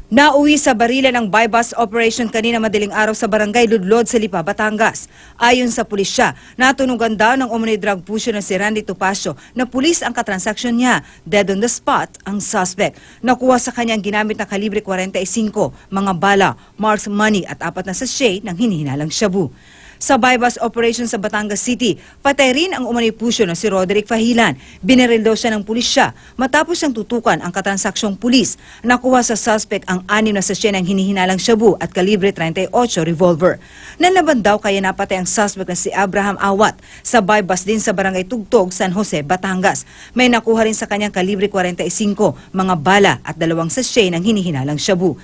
Nauwi sa barilan ng buy-bust operation kanina madaling araw sa barangay Ludlod sa Lipa, Batangas. Ayon sa pulisya, natunugan daw ng umano'y drug pusher na si Randy Topacio na pulis ang katransaksyon niya. Dead on the spot ang suspect. Nakuha sa kanyang ginamit na kalibre 45, mga bala, marked money at 4 na sachet ng hinihinalang shabu. Sa buy-bust operation sa Batangas City, patay rin ang umano'y pusher na si Roderick Fahilan. Binaril daw siya ng pulisya matapos siyang tutukan ang katransaksiyong pulis. Nakuha sa suspect ang 6 na sachet ng hinihinalang shabu at kalibre 38 revolver. Nanlaban daw kaya napatay ang suspect na si Abraham Awat sa buy-bust din sa barangay Tugtog, San Jose, Batangas. May nakuha rin sa kanyang kalibre 45, mga bala at 2 sachet ng hinihinalang shabu.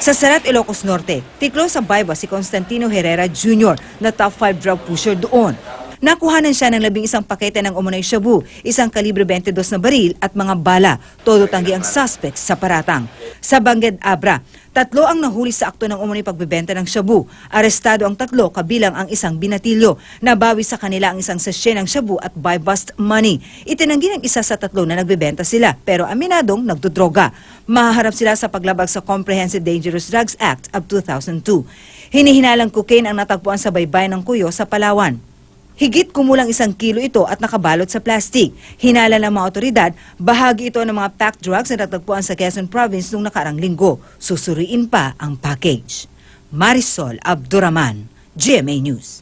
Sa Sarat, Ilocos Norte, tiklo sa buy-bust si Constantino Herrera Jr. na top 5 drug pusher doon. Nakuhanan siya ng 11 pakete ng umano'y shabu, 1 kalibre 22 na baril at mga bala. Todo tanggi ang suspect sa paratang. Sa Bangged Abra, 3 ang nahuli sa akto ng umano'y pagbebenta ng shabu. Arestado ang 3 kabilang ang 1 binatilyo. Nabawi sa kanila ang 1 sachet ng shabu at buy-bust money. Itinanggi ng 1 sa 3 na nagbebenta sila pero aminadong nagdodroga. Mahaharap sila sa paglabag sa Comprehensive Dangerous Drugs Act of 2002. Hinihinalang cocaine ang natagpuan sa baybayin ng Cuyo sa Palawan. Higit kumulang 1 kilo ito at nakabalot sa plastic. Hinala ng mga otoridad, bahagi ito ng mga packed drugs na natagpuan sa Quezon Province noong nakarang linggo. Susuriin pa ang package. Marisol Abduraman, GMA News.